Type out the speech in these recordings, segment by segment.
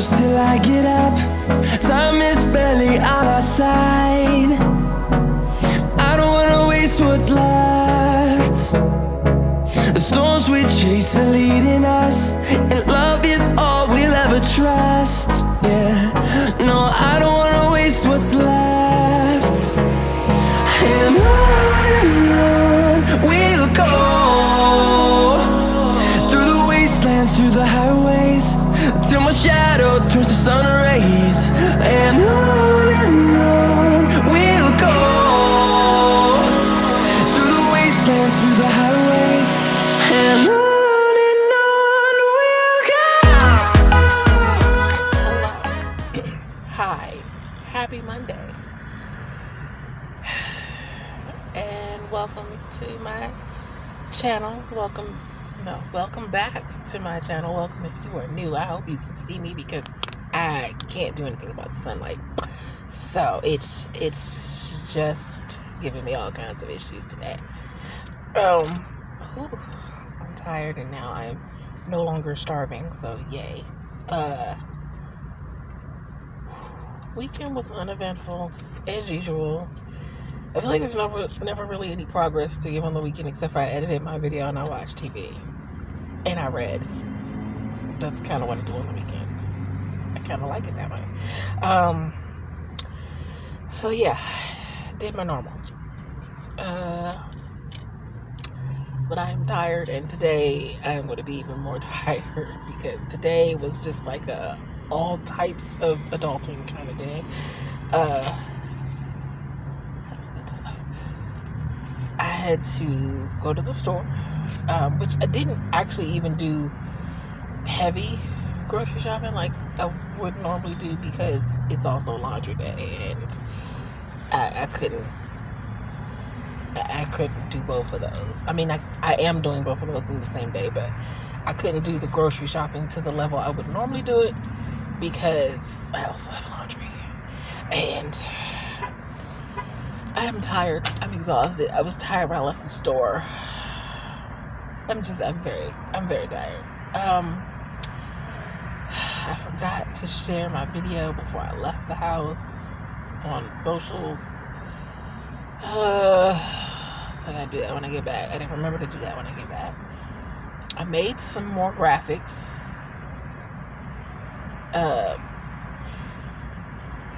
close till I get up. Time is barely on our side. I don't wanna waste what's left. The storms we chase are leading us, and love is all we'll ever trust. Yeah, no, I don't wanna waste what's left. And on we'll go, through the wastelands, through the highways, till my shadow turns to sun rays. And on we'll go, through the wastelands, through the highways, and on we'll go. Hi, happy Monday, and welcome to my channel. Welcome back to my channel. Welcome if you are new. I hope you can see me because I can't do anything about the sunlight, so it's just giving me all kinds of issues today. I'm tired, and now I'm no longer starving, so yay. Weekend was uneventful as usual. I feel like there's never really any progress to give on the weekend, except for I edited my video and I watched TV and I read. That's kind of what I do on the weekends. I kind of like it that way. So yeah, did my normal. But I'm tired, and today I'm going to be even more tired because today was just like all types of adulting kind of day. I had to go to the store, which I didn't actually even do heavy grocery shopping like I would normally do because it's also laundry day, and I couldn't do both of those. I mean, I am doing both of those in the same day, but I couldn't do the grocery shopping to the level I would normally do it because I also have laundry. And I'm tired. I'm exhausted. I was tired when I left the store. I'm very tired. I forgot to share my video before I left the house on socials. So I gotta do that when I get back. I didn't remember to do that when I get back. I made some more graphics.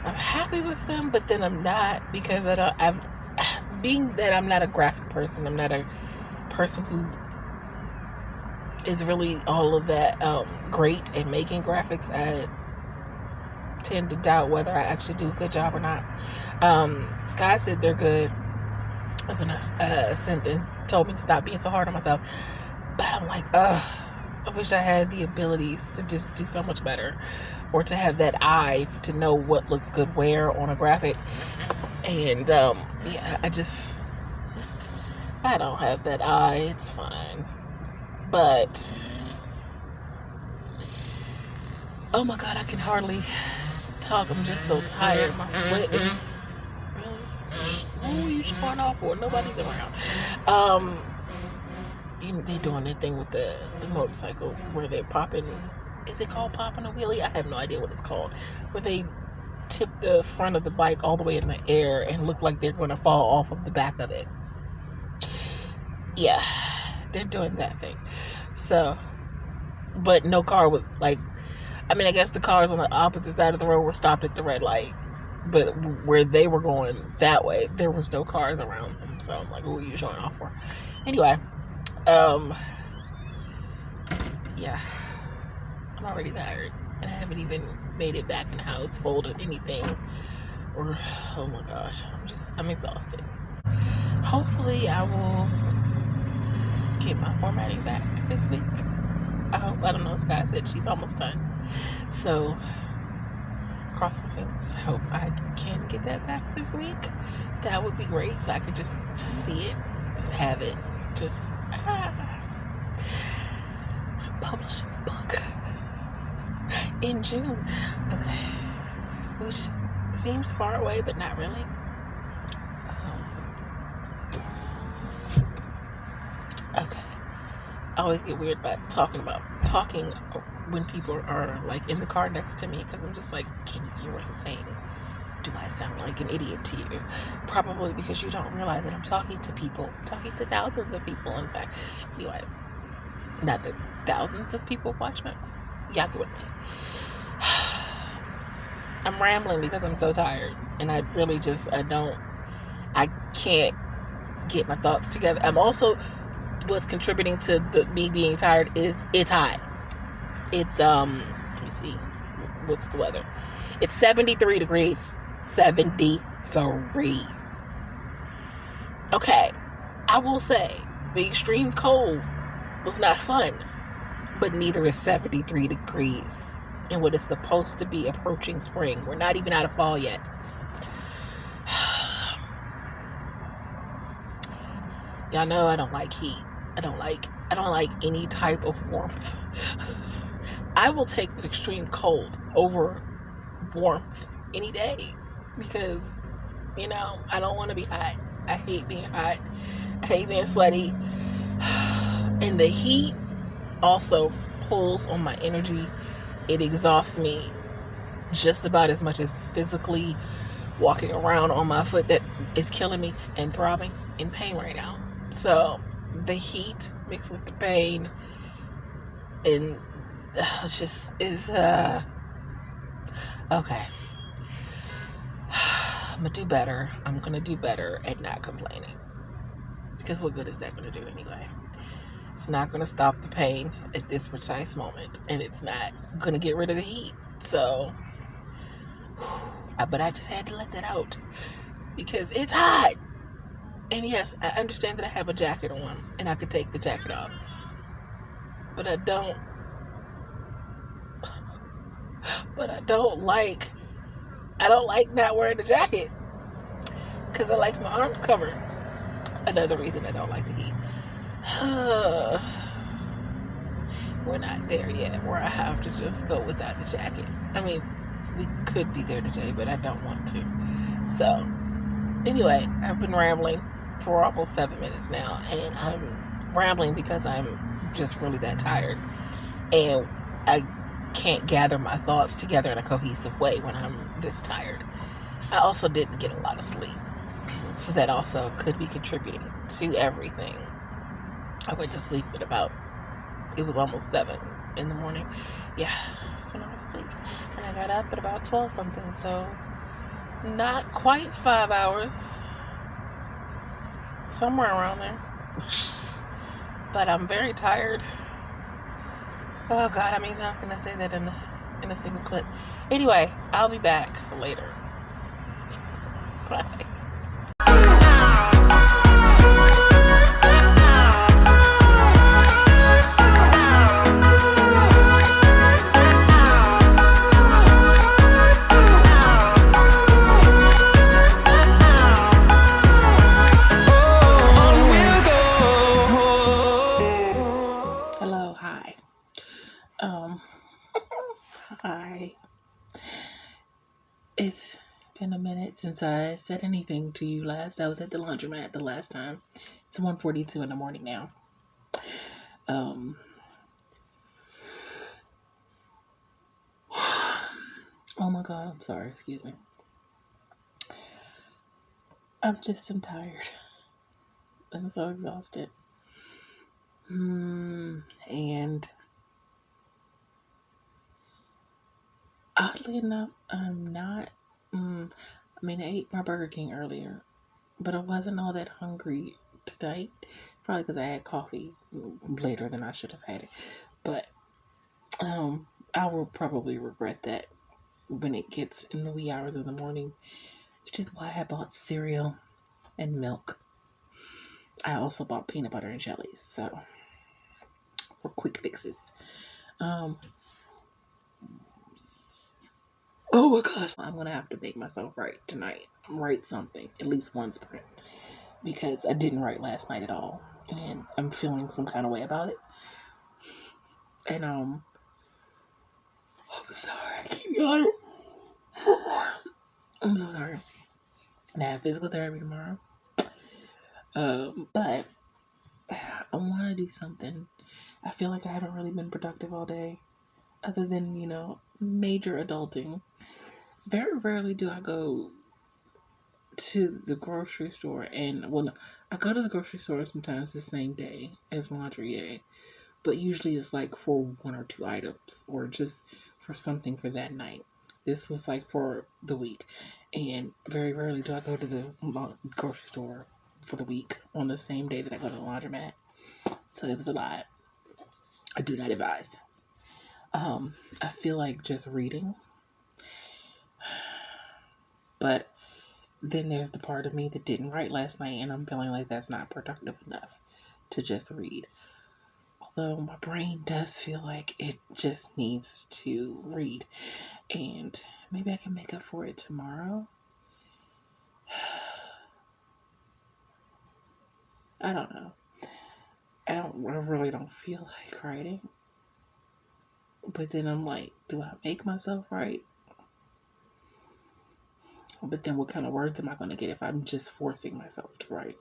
I'm happy with them, but then I'm not, because being that I'm not a graphic person, I'm not a person who is really all of that great at making graphics. I tend to doubt whether I actually do a good job or not. Sky said they're good, so I sent and told me to stop being so hard on myself, but I'm like, I wish I had the abilities to just do so much better, or to have that eye to know what looks good where on a graphic. And yeah, I don't have that eye. It's fine, but oh my god, I can hardly talk. I'm just so tired. My foot is really. Who are you showing off for? Nobody's around. They doing that thing with the motorcycle where they're popping. Is it called popping a wheelie? I have no idea what it's called. Where they tip the front of the bike all the way in the air and look like they're going to fall off of the back of it. Yeah, they're doing that thing. So, but no car was like, I mean, I guess the cars on the opposite side of the road were stopped at the red light, but where they were going that way, there was no cars around them. So I'm like, who are you showing off for? Anyway, yeah, I'm already tired, and I haven't even made it back in the house, folded anything, or, oh my gosh, I'm exhausted. Hopefully I will get my formatting back this week. I don't know, Sky said she's almost done, so cross my fingers. Hope I can get that back this week. That would be great, so I could just see it, just have it, I'm publishing a book in June. Okay, which seems far away, but not really. I always get weird about talking when people are like in the car next to me, because I'm just like, can you hear what I'm saying? Do I sound like an idiot to you? Probably because you don't realize that I'm talking to people, talking to thousands of people, in fact. Anyway, not that thousands of people watch me. Y'all get with me. I'm rambling because I'm so tired, and I really just, I can't get my thoughts together. I'm also, what's contributing to me being tired is it's hot. It's, let me see, what's the weather? It's 73 degrees. 73. Okay, I will say the extreme cold was not fun, but neither is 73 degrees in what is supposed to be approaching spring. We're not even out of fall yet. Y'all know I don't like heat. I don't like any type of warmth. I will take the extreme cold over warmth any day, because, you know, I don't want to be hot. I hate being hot. I hate being sweaty. And the heat also pulls on my energy. It exhausts me just about as much as physically walking around on my foot that is killing me and throbbing in pain right now. So the heat mixed with the pain and just is okay. I'm gonna do better. I'm gonna do better at not complaining, because what good is that gonna do anyway? It's not gonna stop the pain at this precise moment, and it's not gonna get rid of the heat. So, but I just had to let that out because it's hot. And yes, I understand that I have a jacket on and I could take the jacket off, but I don't like not wearing the jacket, because I like my arms covered. Another reason I don't like the heat. We're not there yet where I have to just go without the jacket. I mean, we could be there today, but I don't want to. So, anyway, I've been rambling for almost 7 minutes now, and I'm rambling because I'm just really that tired, and I can't gather my thoughts together in a cohesive way when I'm this tired. I also didn't get a lot of sleep, so that also could be contributing to everything. I went to sleep at it was almost 7 in the morning. Yeah, that's when I went to sleep. And I got up at about 12 something, so not quite 5 hours. Somewhere around there. But I'm very tired. Oh God, I mean, I was gonna say that in a single clip. Anyway, I'll be back later. Bye. Hello, hi. Hi. It's been a minute since I said anything to you last. I was at the laundromat the last time. It's 1:42 in the morning now. Oh my God, I'm sorry. Excuse me. I'm tired. I'm so exhausted. And oddly enough, I'm not. I ate my Burger King earlier, but I wasn't all that hungry tonight. Probably because I had coffee later than I should have had it. But I will probably regret that when it gets in the wee hours of the morning, which is why I bought cereal and milk. I also bought peanut butter and jelly, so for quick fixes. Oh my gosh, I'm gonna have to make myself write tonight. Write something, at least one sprint, because I didn't write last night at all, and I'm feeling some kind of way about it. And I'm sorry, I keep yawning. I'm so sorry. And I have physical therapy tomorrow. But I want to do something. I feel like I haven't really been productive all day. other than, major adulting, very rarely do I go to the grocery store. And well, no, I go to the grocery store sometimes the same day as laundry day, but usually it's like for one or two items or just for something for that night. This was like for the week, and very rarely do I go to the grocery store for the week on the same day that I go to the laundromat. So it was a lot. I do not advise. I feel like just reading, but then there's the part of me that didn't write last night, and I'm feeling like that's not productive enough to just read. Although my brain does feel like it just needs to read, and maybe I can make up for it tomorrow. I don't know. I really don't feel like writing. But then I'm like, do I make myself write? But then what kind of words am I going to get if I'm just forcing myself to write?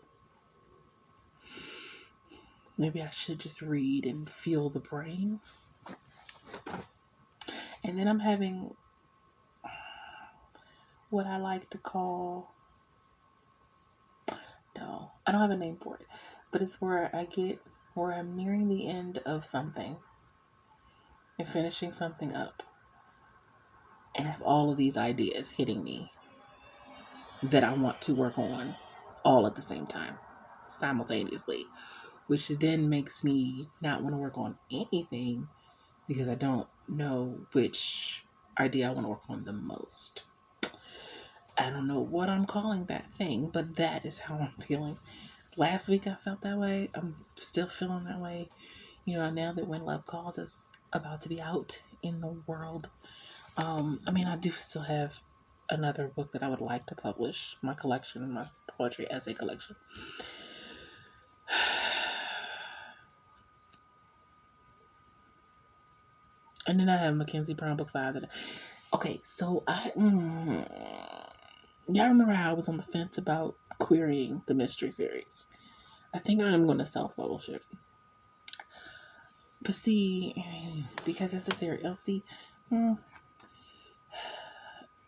Maybe I should just read and feel the brain. And then I'm having what I like to call, no, I don't have a name for it, but it's where I'm nearing the end of something and finishing something up and have all of these ideas hitting me that I want to work on all at the same time, simultaneously, which then makes me not want to work on anything because I don't know which idea I want to work on the most. I don't know what I'm calling that thing, but that is how I'm feeling. Last week I felt that way. I'm still feeling that way. Now that When Love Calls is about to be out in the world. I do still have another book that I would like to publish, my collection, my poetry essay collection. And then I have Mackenzie Brown book 5. Okay, so y'all remember how I was on the fence about querying the mystery series? I think I'm going to self-publish it. But see, because it's a series, and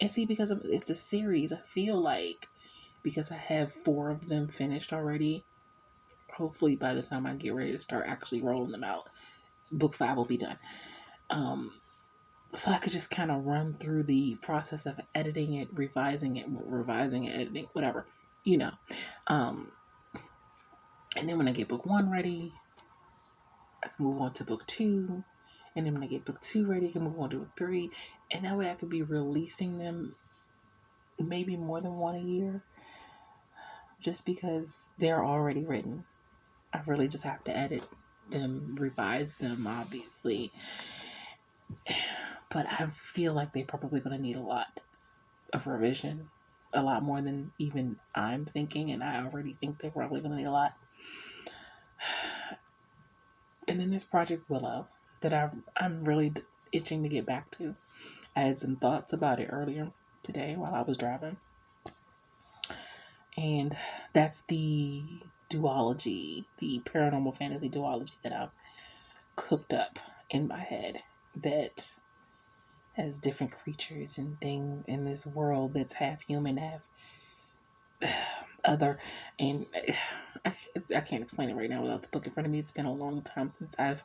see, because it's a series, I feel like because I have 4 of them finished already, hopefully by the time I get ready to start actually rolling them out, book 5 will be done. So I could just kind of run through the process of editing it, revising it, editing, whatever, and then when I get book 1 ready, I can move on to book 2. And then when I get book 2 ready, I can move on to book 3. And that way I could be releasing them maybe more than one a year. Just because they're already written. I really just have to edit them, revise them, obviously. But I feel like they're probably going to need a lot of revision. A lot more than even I'm thinking. And I already think they're probably going to need a lot. And then there's Project Willow that I'm really itching to get back to. I had some thoughts about it earlier today while I was driving. And that's the duology, the paranormal fantasy duology that I've cooked up in my head that has different creatures and things in this world that's half human, half other. And I can't explain it right now without the book in front of me. It's been a long time since I've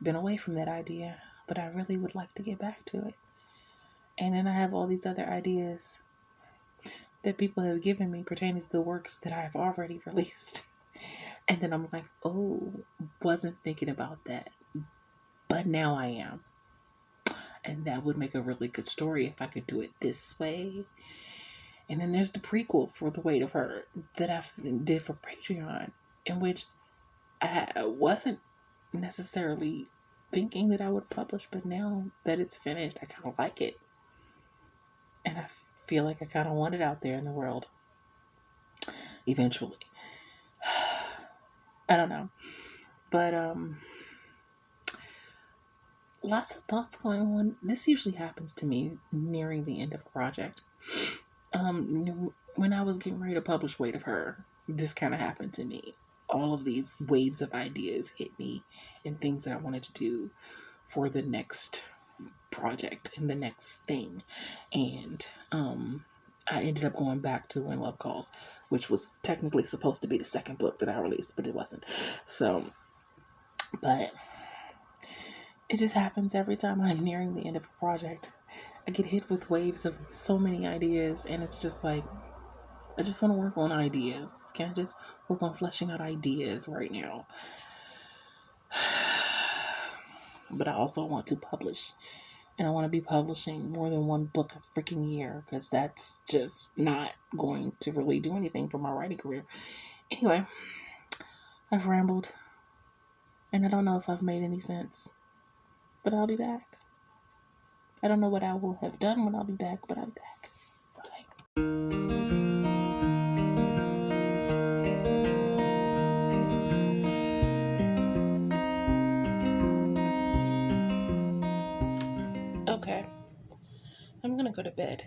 been away from that idea, but I really would like to get back to it. And then I have all these other ideas that people have given me pertaining to the works that I've already released. And then I'm like, oh, wasn't thinking about that. But now I am. And that would make a really good story if I could do it this way. And then there's the prequel for The Weight of Her that I did for Patreon, in which I wasn't necessarily thinking that I would publish, but now that it's finished, I kind of like it. And I feel like I kind of want it out there in the world eventually. I don't know. But lots of thoughts going on. This usually happens to me nearing the end of a project. When I was getting ready to publish Weight of Her, this kind of happened to me. All of these waves of ideas hit me and things that I wanted to do for the next project and the next thing. And I ended up going back to When Love Calls, which was technically supposed to be the second book that I released, but it wasn't. So, but it just happens every time I'm nearing the end of a project. I get hit with waves of so many ideas, and it's just like, I just want to work on ideas. Can I just work on fleshing out ideas right now? But I also want to publish. And I want to be publishing more than one book a freaking year, because that's just not going to really do anything for my writing career. Anyway, I've rambled. And I don't know if I've made any sense. But I'll be back. I don't know what I will have done when I'll be back, but I'll be back. Bye. Okay, I'm gonna go to bed.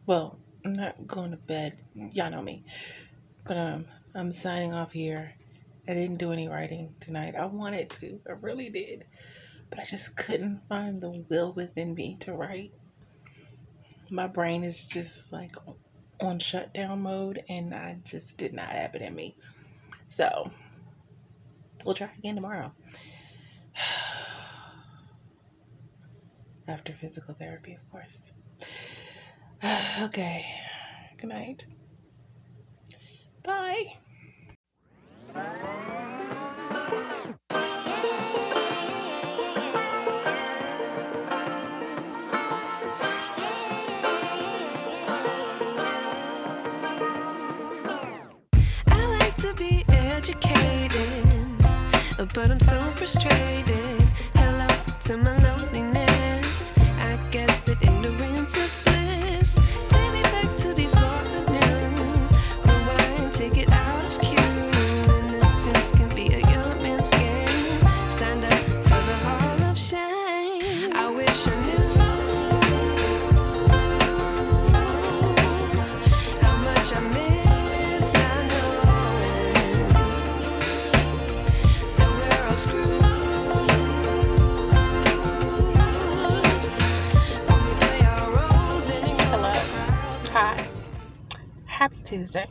Well, I'm not going to bed. Y'all know me. But I'm signing off here. I didn't do any writing tonight. I wanted to. I really did. But I just couldn't find the will within me to write. My brain is just like on shutdown mode, and I just did not have it in me. So, we'll try again tomorrow. After physical therapy, of course. Okay. Good night. Bye. I like to be educated, but I'm so frustrated. Hello to my loneliness. I guess that ignorance is bliss. Take me back to before the new. Rewind, take it out of cue. Innocence can be a young man's game. Signed up for the hall of shame. I wish I knew how much I miss not knowing that we're all screwed when we play our roles in a Hello. Hi. Happy Tuesday.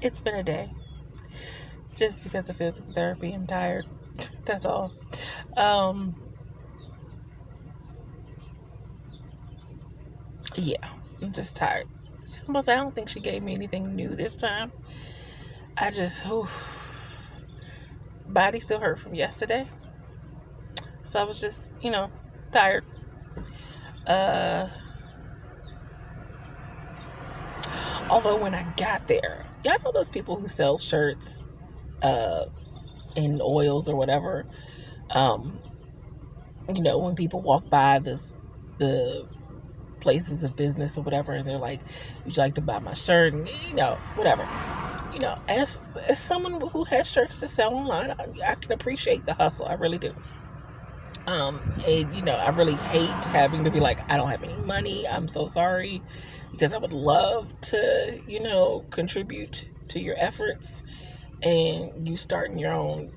It's been a day. Just because of physical therapy, I'm tired. That's all. Yeah, I'm just tired. I don't think she gave me anything new this time. I just, body still hurt from yesterday. So I was just, tired. Although when I got there, y'all know those people who sell shirts, in oils or whatever. When people walk by the places of business or whatever, and they're like, "Would you like to buy my shirt?" And whatever. As someone who has shirts to sell online, I can appreciate the hustle. I really do. And I really hate having to be like, I don't have any money. I'm so sorry, because I would love to, contribute to your efforts and you starting your own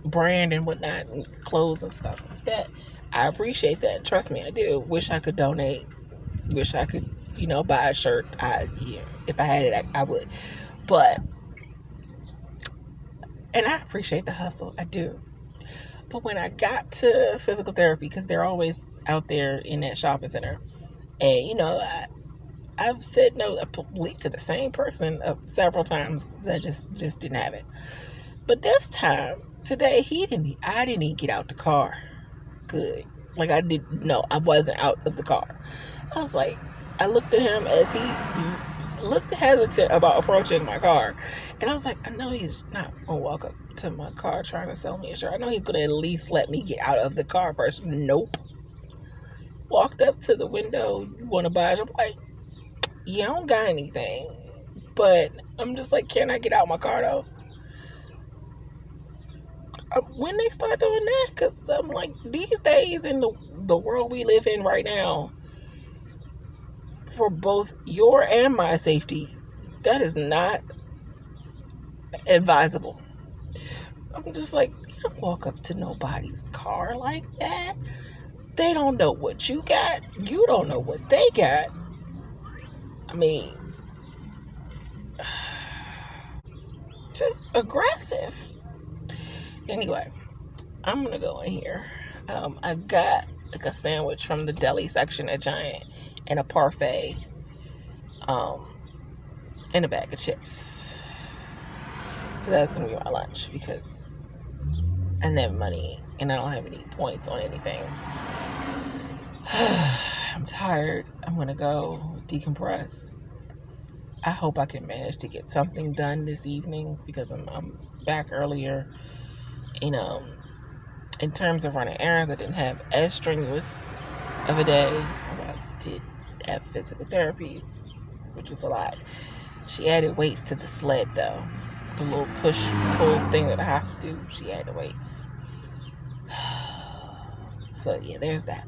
brand and whatnot and clothes and stuff like that. I appreciate that. Trust me, I do. Wish I could donate. Wish I could, buy a shirt. If I had it, I would. And I appreciate the hustle. I do. But when I got to physical therapy, because they're always out there in that shopping center, and I've said no, I believe, to the same person several times. I just didn't have it. But this time, today, I didn't even get out the car. Good. Like, I wasn't out of the car. I was like, I looked at him as he looked hesitant about approaching my car. And I was like, I know he's not going to walk up to my car trying to sell me a shirt. I know he's going to at least let me get out of the car first. Nope. Walked up to the window. You want to buy it? I'm like, yeah, I don't got anything. But I'm just like, can I get out my car though? When they start doing that, because I'm like, these days in the world we live in right now, for both your and my safety, that is not advisable. I'm just like, don't walk up to nobody's car like that. They don't know what you got. You don't know what they got. I mean, just aggressive. Anyway, I'm gonna go in here. I got like a sandwich from the deli section at Giant and a parfait, and a bag of chips. So that's gonna be my lunch because I didn't have money and I don't have any points on anything. I'm tired. I'm gonna go decompress. I hope I can manage to get something done this evening because I'm back earlier. You know, in terms of running errands, I didn't have as strenuous of a day. I did have physical therapy, which was a lot. She added weights to the sled though. The little push-pull thing that I have to do, she added weights. So yeah, there's that.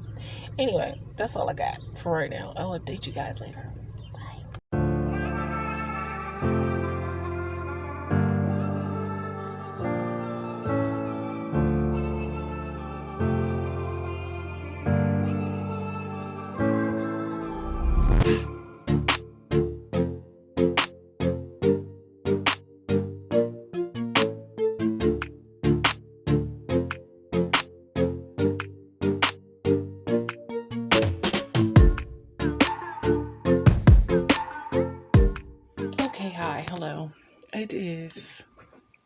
Anyway, that's all I got for right now. I'll update you guys later. Hello. It is,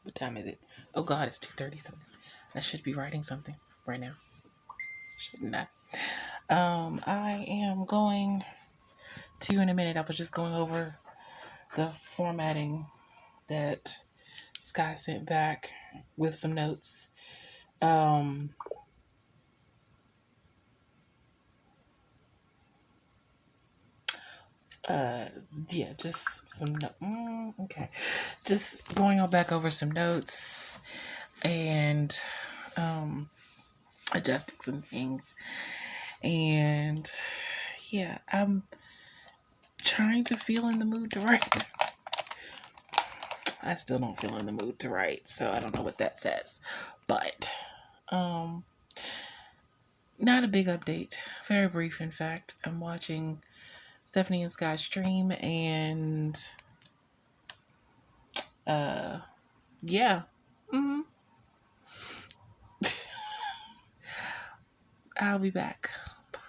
what time is it? Oh God, it's 2:30 something. I should be writing something right now. Shouldn't I? I am going to, in a minute, I was just going over the formatting that Sky sent back with some notes. Yeah, just some okay, just going on back over some notes and adjusting some things, and yeah, I'm trying to feel in the mood to write. I still don't feel in the mood to write, so I don't know what that says, but not a big update, very brief. In fact, I'm watching Stephanie and Sky stream, and yeah. I'll be back. Bye.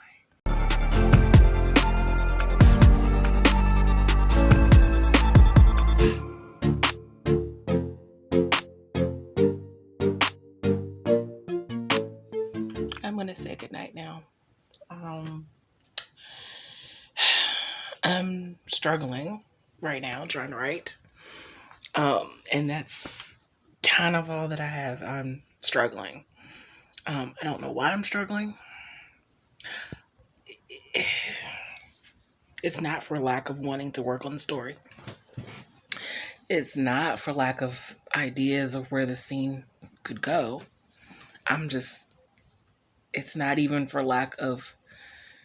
I'm gonna say goodnight now. I'm struggling right now trying to write. And that's kind of all that I have. I'm struggling. I don't know why I'm struggling. It's not for lack of wanting to work on the story. It's not for lack of ideas of where the scene could go. It's not even for lack of,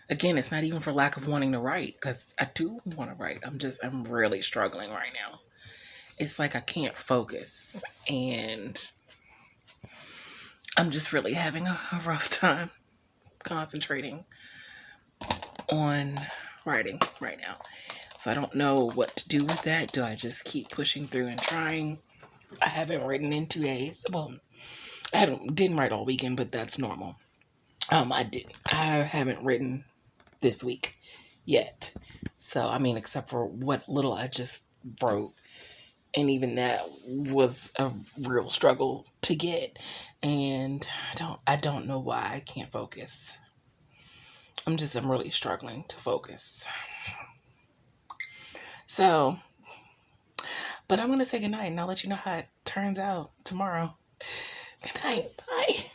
it's not even for lack of wanting to write, because I do want to write. I'm really struggling right now. It's like I can't focus, and I'm just really having a rough time concentrating on writing right now. So I don't know what to do with that. Do I just keep pushing through and trying? I haven't written in 2 days. Well, didn't write all weekend, but that's normal. I haven't written this week yet. So, except for what little I just wrote. And even that was a real struggle to get. And I don't know why I can't focus. I'm really struggling to focus. So, but I'm going to say goodnight, and I'll let you know how it turns out tomorrow. Good night. Bye.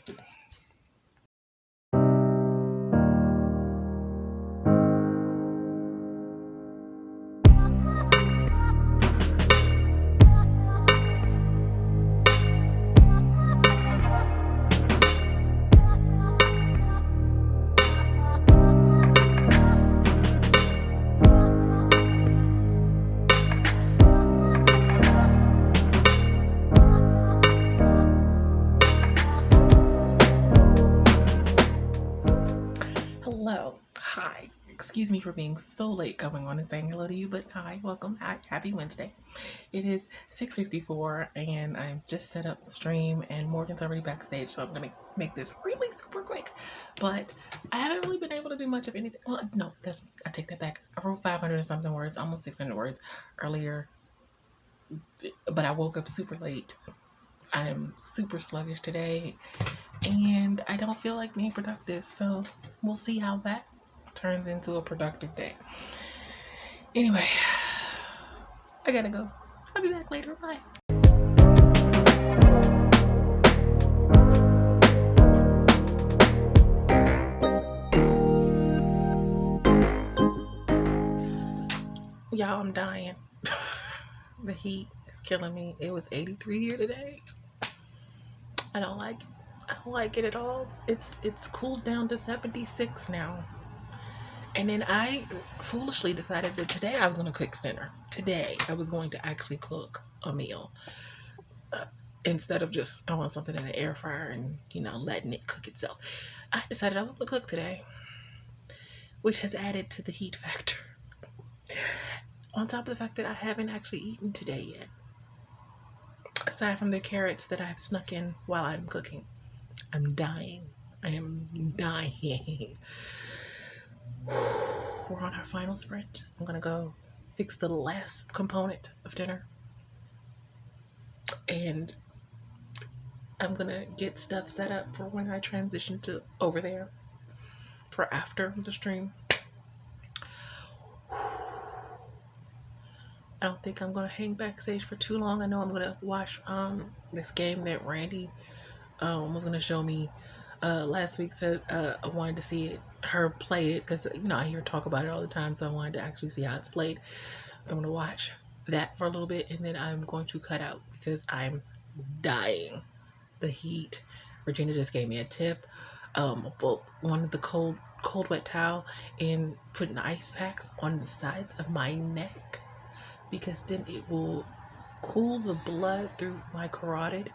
Excuse me for being so late coming on and saying hello to you, but hi, welcome, happy Wednesday. It is 6:54 and I've just set up the stream and Morgan's already backstage, so I'm going to make this really super quick. But I haven't really been able to do much of anything. Well, no, I take that back. I wrote 500 and something words, almost 600 words earlier, but I woke up super late. I'm super sluggish today and I don't feel like being productive, so we'll see how that turns into a productive day. Anyway, I gotta go. I'll be back later. Bye. Y'all, I'm dying. The heat is killing me. It was 83 here today. I don't like it. I don't like it at all. It's cooled down to 76 now. And then I foolishly decided that today I was going to cook dinner. Today I was going to actually cook a meal instead of just throwing something in the air fryer and, letting it cook itself. I decided I was going to cook today, which has added to the heat factor. On top of the fact that I haven't actually eaten today yet. Aside from the carrots that I've snuck in while I'm cooking. I'm dying. I am dying. We're on our final sprint. I'm gonna go fix the last component of dinner. And I'm gonna get stuff set up for when I transition to over there for after the stream. I don't think I'm gonna hang backstage for too long. I know I'm gonna watch this game that Randy was gonna show me last week. Said I wanted to see her play it because I hear talk about it all the time, so I wanted to actually see how it's played. So I'm gonna watch that for a little bit and then I'm going to cut out because I'm dying. The heat. Regina just gave me a tip. One of the cold wet towel and putting ice packs on the sides of my neck, because then it will cool the blood through my carotid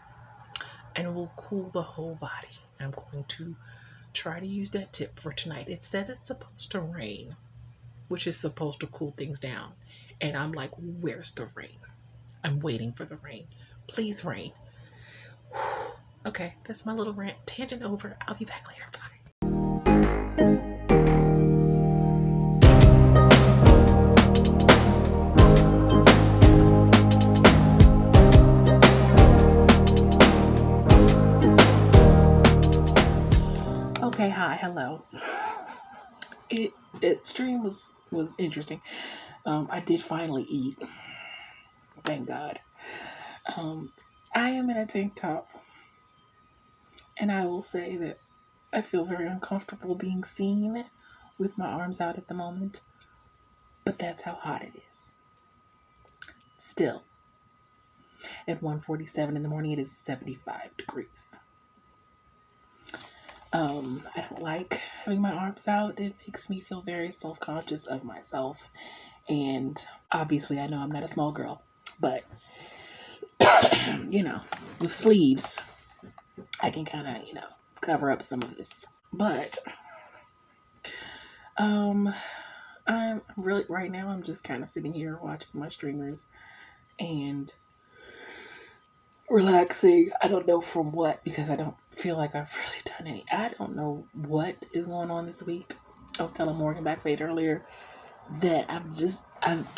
and it will cool the whole body. I'm going to try to use that tip for tonight. It says it's supposed to rain, which is supposed to cool things down. And I'm like, where's the rain? I'm waiting for the rain. Please rain. Okay, that's my little rant. Tangent over. I'll be back later. Bye. Okay, hi, hello. Stream was interesting. I did finally eat. Thank God. I am in a tank top. And I will say that I feel very uncomfortable being seen with my arms out at the moment. But that's how hot it is. Still, at 1:47 in the morning, it is 75 degrees. I don't like having my arms out. It makes me feel very self-conscious of myself. And obviously, I know I'm not a small girl. But, with sleeves, I can kind of, cover up some of this. But, I'm really, right now, I'm just kind of sitting here watching my streamers and relaxing. I don't know from what, because I don't feel like I've really done any. I don't know what is going on this week. I was telling Morgan backstage earlier that I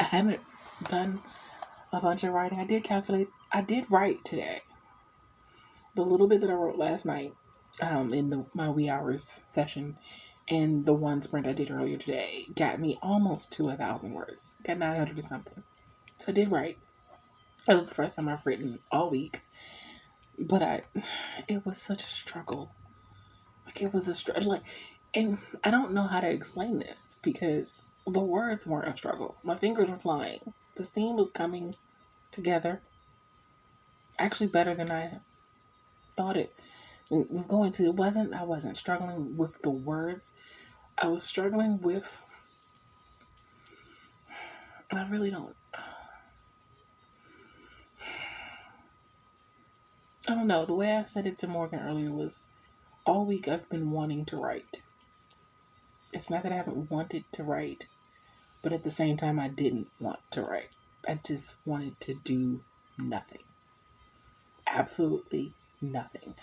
haven't done a bunch of writing. I did write today. The little bit that I wrote last night in my wee hours session and the one sprint I did earlier today got me almost to 1,000 words. Got 900 or something. So I did write. It was the first time I've written all week. But it was such a struggle. It was a struggle. And I don't know how to explain this because the words weren't a struggle. My fingers were flying. The scene was coming together. Actually better than I thought it was going to. I wasn't struggling with the words. I was struggling with, I really don't, I don't know. The way I said it to Morgan earlier was, all week I've been wanting to write. It's not that I haven't wanted to write, but at the same time, I didn't want to write. I just wanted to do nothing. Absolutely nothing.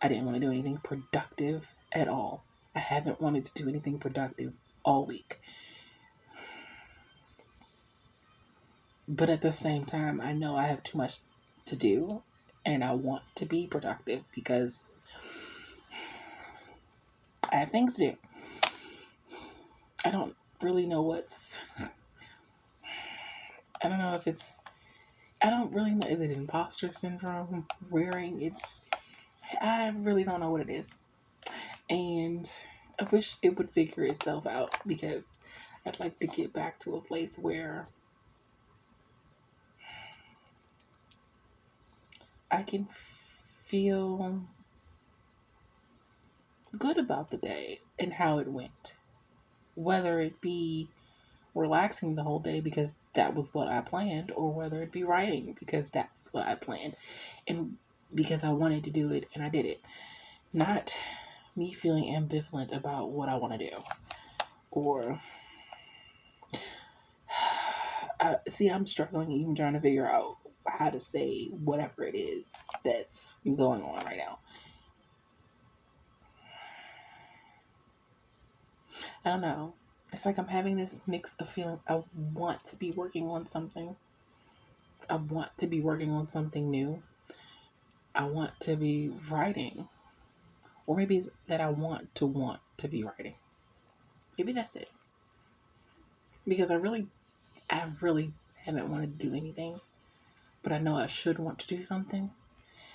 I didn't want to do anything productive at all. I haven't wanted to do anything productive all week. But at the same time, I know I have too much to do and I want to be productive because I have things to do. I don't really know I don't know if it's, I don't really know. Is it imposter syndrome? I really don't know what it is. And I wish it would figure itself out because I'd like to get back to a place where I can feel good about the day and how it went. Whether it be relaxing the whole day because that was what I planned, or whether it be writing because that was what I planned and because I wanted to do it and I did it. Not me feeling ambivalent about what I want to do. Or, I'm struggling even trying to figure out how to say whatever it is that's going on right now. I don't know. It's like I'm having this mix of feelings. I want to be working on something. I want to be working on something new. I want to be writing. Or maybe it's that I want to be writing. Maybe that's it. Because I really haven't wanted to do anything. But I know I should want to do something.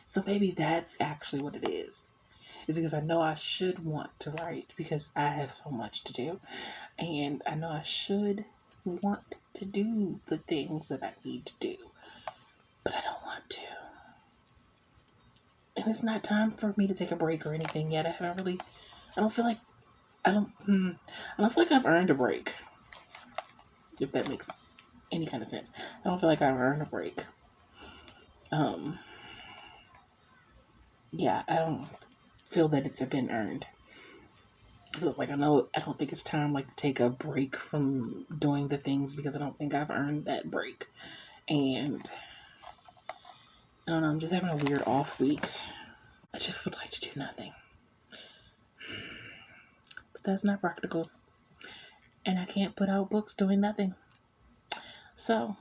So maybe that's actually what it is. It's because I know I should want to write because I have so much to do. And I know I should want to do the things that I need to do. But I don't want to. And it's not time for me to take a break or anything yet. I don't feel like I've earned a break. If that makes any kind of sense. I don't feel like I've earned a break. Yeah, I don't feel that it's been earned. So it's like I don't think it's time to take a break from doing the things because I don't think I've earned that break. And I don't know, I'm just having a weird off week. I just would like to do nothing. But that's not practical. And I can't put out books doing nothing. So,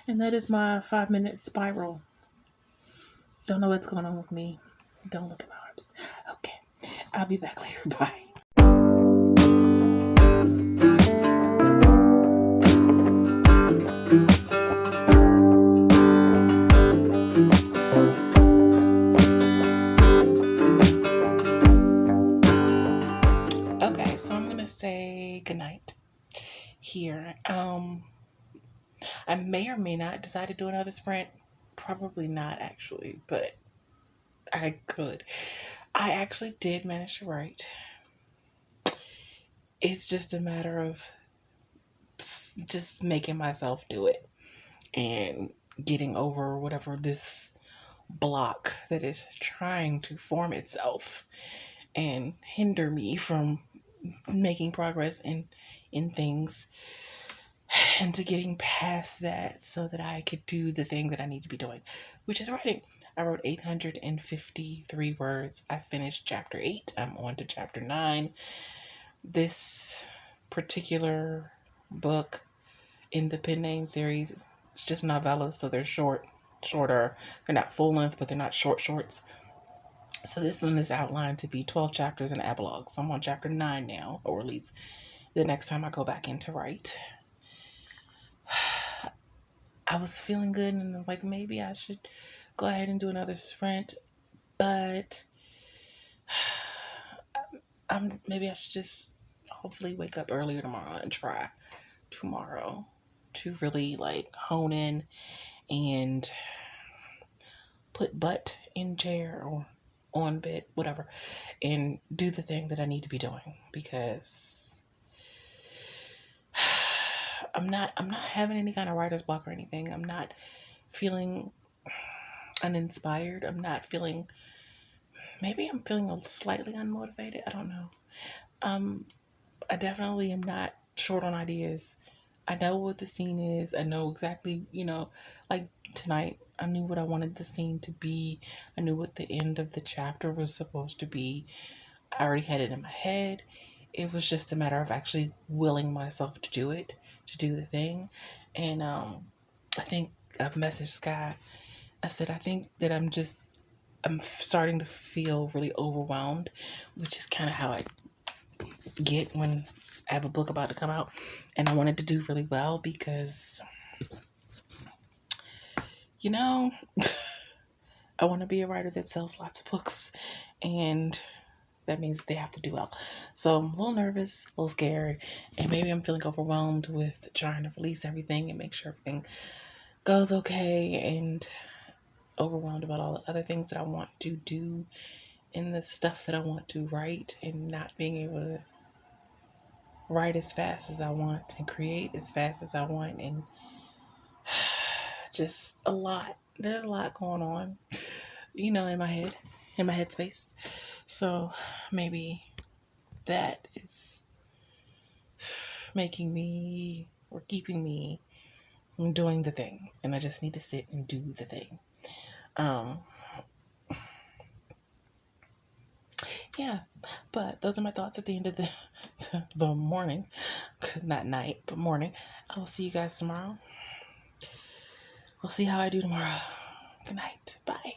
and that is my 5-minute spiral. Don't know what's going on with me. Don't look at my arms. Okay. I'll be back later. Bye. Okay, so I'm gonna say goodnight here. I may or may not decide to do another sprint. Probably not, actually, but I could. I actually did manage to write. It's just a matter of just making myself do it and getting over whatever this block that is trying to form itself and hinder me from making progress in things, and to getting past that so that I could do the thing that I need to be doing, which is writing. I wrote 853 words. I finished chapter 8. I'm on to chapter 9. This particular book in the pen name series, it's just novellas, so they're shorter. They're not full length, but they're not shorts. So this one is outlined to be 12 chapters and epilogue. So I'm on chapter 9 now, or at least the next time I go back in to write. I was feeling good and I'm like, maybe I should go ahead and do another sprint, but maybe I should just hopefully wake up earlier tomorrow and try tomorrow to really hone in and put butt in chair or on bed, whatever, and do the thing that I need to be doing, because I'm not having any kind of writer's block or anything. I'm not feeling uninspired. Maybe I'm feeling slightly unmotivated. I don't know. I definitely am not short on ideas. I know what the scene is. I know exactly, like tonight, I knew what I wanted the scene to be. I knew what the end of the chapter was supposed to be. I already had it in my head. It was just a matter of actually willing myself to do it, to do the thing. And I think I've messaged Sky. I said, I think that I'm starting to feel really overwhelmed, which is kind of how I get when I have a book about to come out. And I wanted to do really well because, I want to be a writer that sells lots of books, and that means they have to do well. So I'm a little nervous, a little scared, and maybe I'm feeling overwhelmed with trying to release everything and make sure everything goes okay, and overwhelmed about all the other things that I want to do and the stuff that I want to write, and not being able to write as fast as I want and create as fast as I want, and just a lot. There's a lot going on, in my headspace. So maybe that is making me or keeping me from doing the thing, and I just need to sit and do the thing. Yeah, but those are my thoughts at the end of the morning, not night, but morning. I will see you guys tomorrow. We'll see how I do tomorrow. Good night. Bye.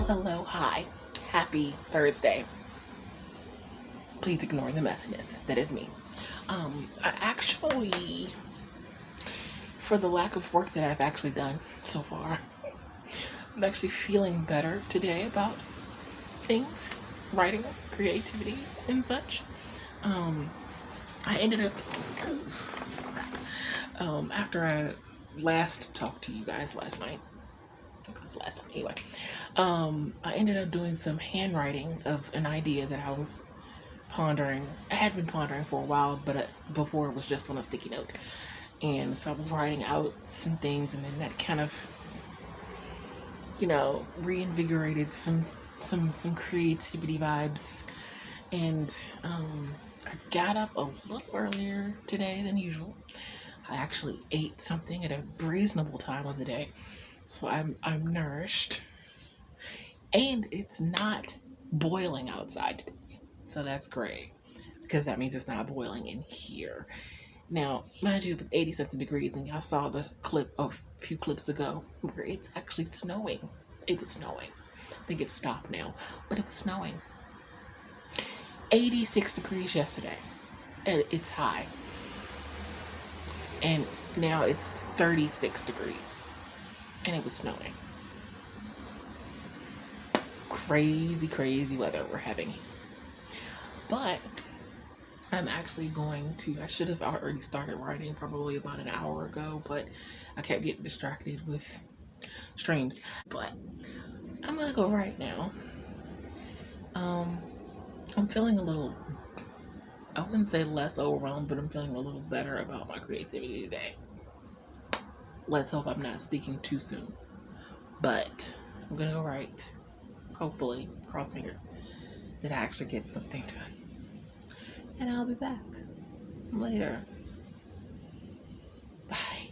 Hello, hi, happy Thursday. Please ignore the messiness. That is me. I actually, for the lack of work that I've actually done so far, I'm actually feeling better today about things, writing, creativity, and such. I ended up, after I last talked to you guys last night, I think it was last time anyway, I ended up doing some handwriting of an idea that I was pondering. I had been pondering for a while, but before it was just on a sticky note. And so I was writing out some things, and then that kind of, reinvigorated some creativity vibes. And I got up a little earlier today than usual. I actually ate something at a reasonable time of the day. So I'm nourished, and it's not boiling outside today. So that's great, because that means it's not boiling in here. Now, mind you, it was 80 something degrees, and y'all saw the clip of a few clips ago where it's actually snowing. It was snowing. I think it's stopped now, but it was snowing. 86 degrees yesterday, and it's high. And now it's 36 degrees. And it was snowing. Crazy, crazy weather we're having here. But I'm actually I should have already started writing probably about an hour ago, but I kept getting distracted with streams. But I'm gonna go right now. I'm feeling a little, I wouldn't say less overwhelmed, but I'm feeling a little better about my creativity today. Let's hope I'm not speaking too soon. But I'm gonna go write. Hopefully, cross fingers, that I actually get something done. And I'll be back later. Bye.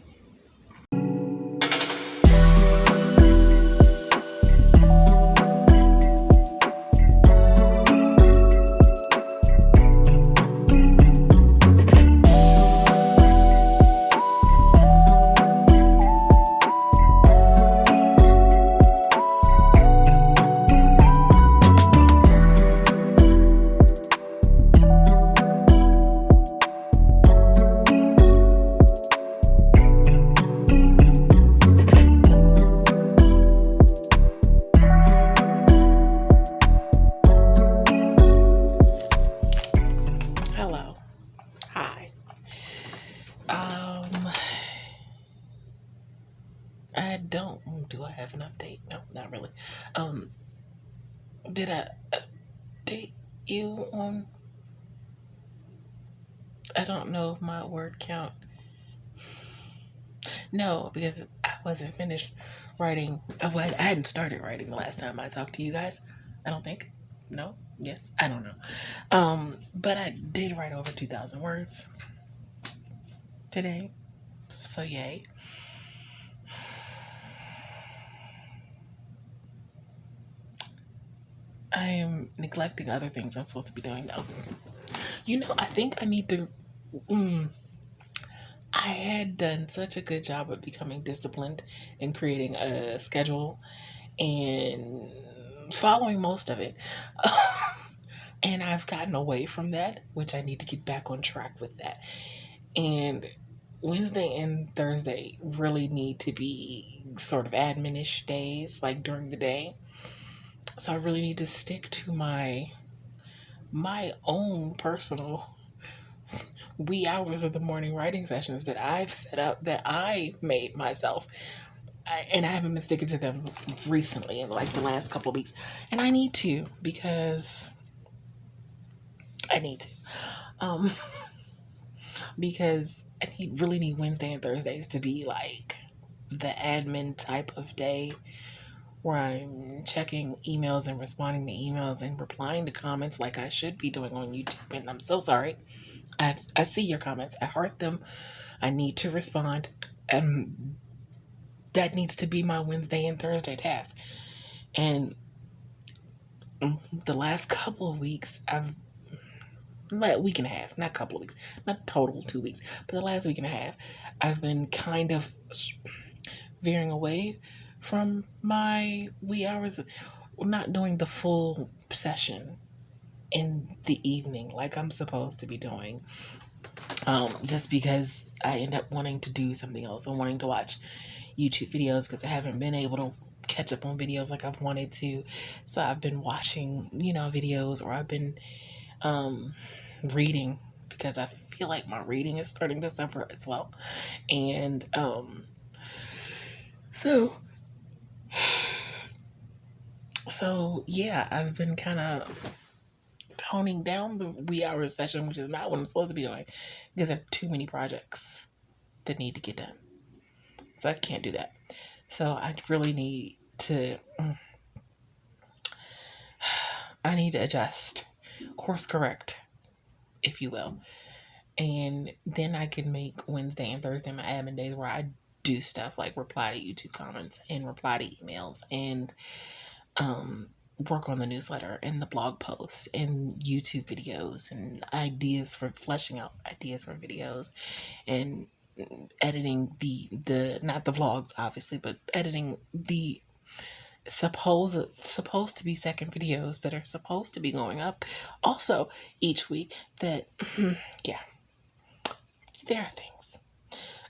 don't. Do I have an update? No, not really. Did I update you on? I don't know if my word count. No, because I wasn't finished writing. I hadn't started writing the last time I talked to you guys. I don't think. No. Yes. I don't know. But I did write over 2,000 words today. So yay. I am neglecting other things I'm supposed to be doing now. I think I need to. I had done such a good job of becoming disciplined and creating a schedule and following most of it. And I've gotten away from that, which I need to get back on track with that. And Wednesday and Thursday really need to be sort of admin-ish days, like during the day. So I really need to stick to my own personal wee hours of the morning writing sessions that I've set up, that I made myself. And I haven't been sticking to them recently in like the last couple of weeks. And I need to, because I need to. Because I really need Wednesday and Thursdays to be like the admin type of day where I'm checking emails and responding to emails and replying to comments like I should be doing on YouTube. And I'm so sorry. I see your comments. I heart them. I need to respond. And that needs to be my Wednesday and Thursday task. And the last couple of weeks, week and a half, not a couple of weeks, not total 2 weeks, but the last week and a half, I've been kind of veering away from my wee hours, not doing the full session in the evening like I'm supposed to be doing, just because I end up wanting to do something else or wanting to watch YouTube videos because I haven't been able to catch up on videos like I've wanted to. So I've been watching, videos, or I've been reading, because I feel like my reading is starting to suffer as well. And so yeah, I've been kind of toning down the wee hour session, which is not what I'm supposed to be doing, because I have too many projects that need to get done. So I can't do that. So I really need to adjust, course correct, if you will. And then I can make Wednesday and Thursday my admin days where I do stuff like reply to YouTube comments and reply to emails and work on the newsletter and the blog posts and YouTube videos and ideas for fleshing out ideas for videos and editing the not the vlogs obviously, but editing the supposed to be second videos that are supposed to be going up also each week. That yeah, there are things.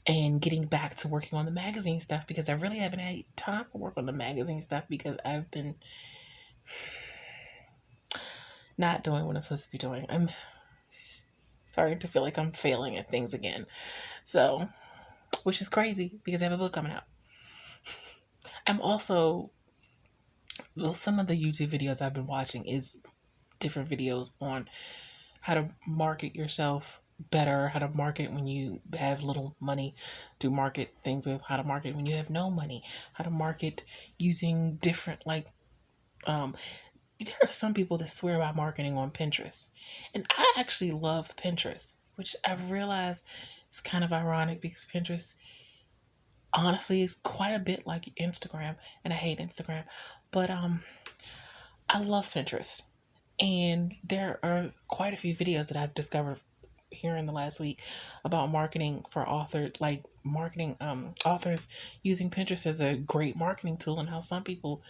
And getting back to working on the magazine stuff, because I really haven't had time to work on the magazine stuff because I've been not doing what I'm supposed to be doing. I'm starting to feel like I'm failing at things again. So, which is crazy because I have a book coming out. I'm also, some of the YouTube videos I've been watching is different videos on how to market yourself better, how to market when you have little money, to market things, of how to market when you have no money, how to market using different, there are some people that swear by marketing on Pinterest. And I actually love Pinterest, which I've realized is kind of ironic because Pinterest honestly is quite a bit like Instagram, and I hate Instagram, but I love Pinterest. And there are quite a few videos that I've discovered here in the last week about marketing for authors using Pinterest as a great marketing tool, and how some people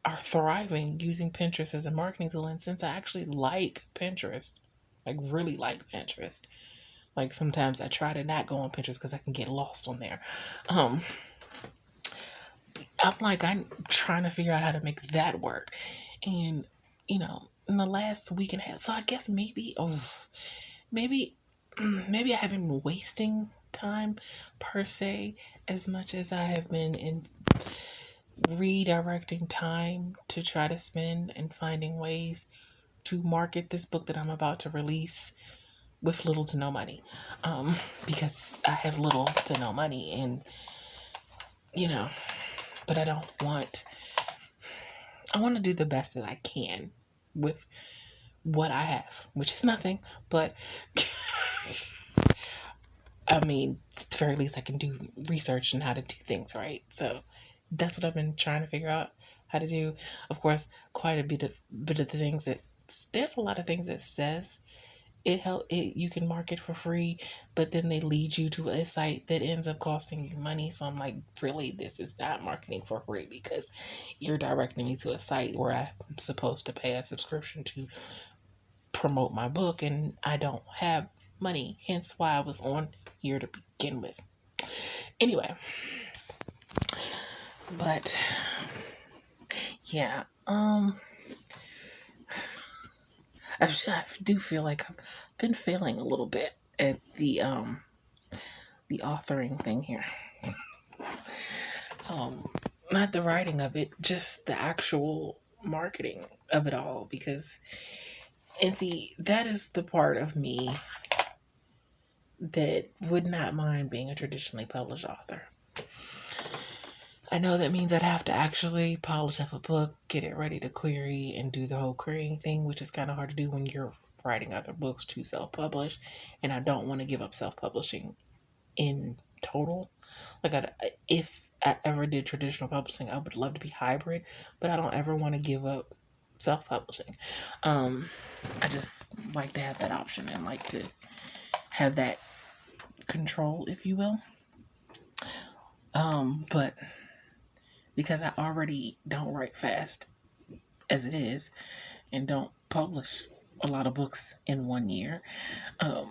are thriving using Pinterest as a marketing tool. And since I actually like Pinterest, like really like Pinterest, like sometimes I try to not go on Pinterest because I can get lost on there. I'm trying to figure out how to make that work. And, in the last week and a half, so I guess maybe I haven't been wasting time per se as much as I have been redirecting time to try to spend and finding ways to market this book that I'm about to release with little to no money. Because I have little to no money, and but I want to do the best that I can with what I have, which is nothing, but I mean, at the very least I can do research on how to do things right. So that's what I've been trying to figure out how to do. Of course, quite a bit of the things that there's a lot of things that says you can market for free, but then they lead you to a site that ends up costing you money. So I'm like, really, this is not marketing for free, because you're directing me to a site where I'm supposed to pay a subscription to promote my book, and I don't have money, hence why I was on here to begin with. Anyway, but yeah, I do feel like I've been failing a little bit at the authoring thing here. Not the writing of it, just the actual marketing of it all, because and see, that is the part of me that would not mind being a traditionally published author. I know that means I'd have to actually polish up a book, get it ready to query, and do the whole querying thing, which is kind of hard to do when you're writing other books to self-publish, and I don't want to give up self-publishing in total. Like, if I ever did traditional publishing, I would love to be hybrid, but I don't ever want to give up self-publishing. I just like to have that option and like to have that control, if you will. But because I already don't write fast as it is, and don't publish a lot of books in 1 year, I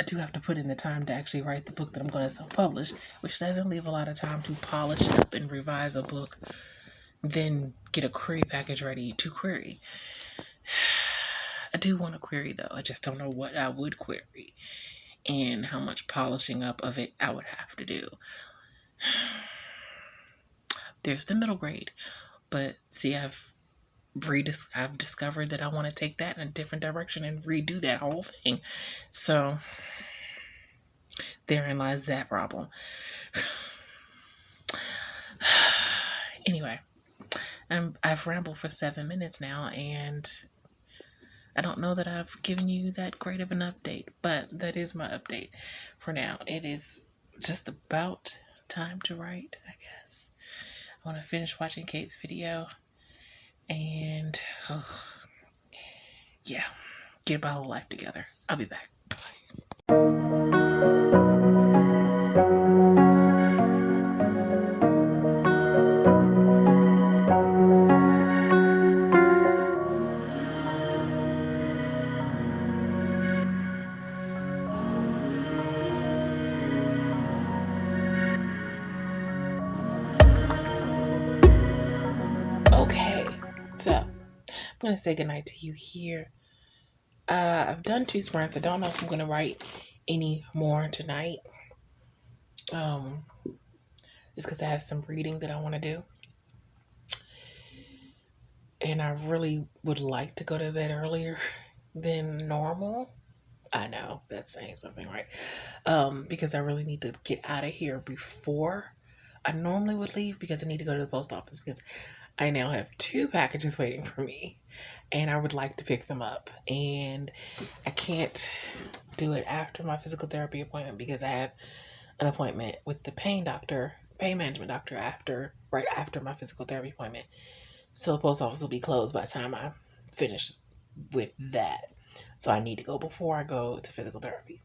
do have to put in the time to actually write the book that I'm going to self-publish, which doesn't leave a lot of time to polish up and revise a book, then get a query package ready to query. I do want to query, though. I just don't know what I would query and how much polishing up of it I would have to do. There's the middle grade, but see, I've discovered that I want to take that in a different direction and redo that whole thing. So therein lies that problem. Anyway, I've rambled for 7 minutes now, and I don't know that I've given you that great of an update, but that is my update for now. It is just about time to write, I guess. I want to finish watching Kate's video and get my whole life together. I'll be back. Bye. Okay, so I'm going to say goodnight to you here. I've done 2 sprints. I don't know if I'm going to write any more tonight. Just because I have some reading that I want to do. And I really would like to go to bed earlier than normal. I know, that's saying something, right? Because I really need to get out of here before I normally would leave, because I need to go to the post office, because I now have 2 packages waiting for me, and I would like to pick them up. And I can't do it after my physical therapy appointment, because I have an appointment with the pain management doctor right after my physical therapy appointment. So the post office will be closed by the time I finish with that. So I need to go before I go to physical therapy.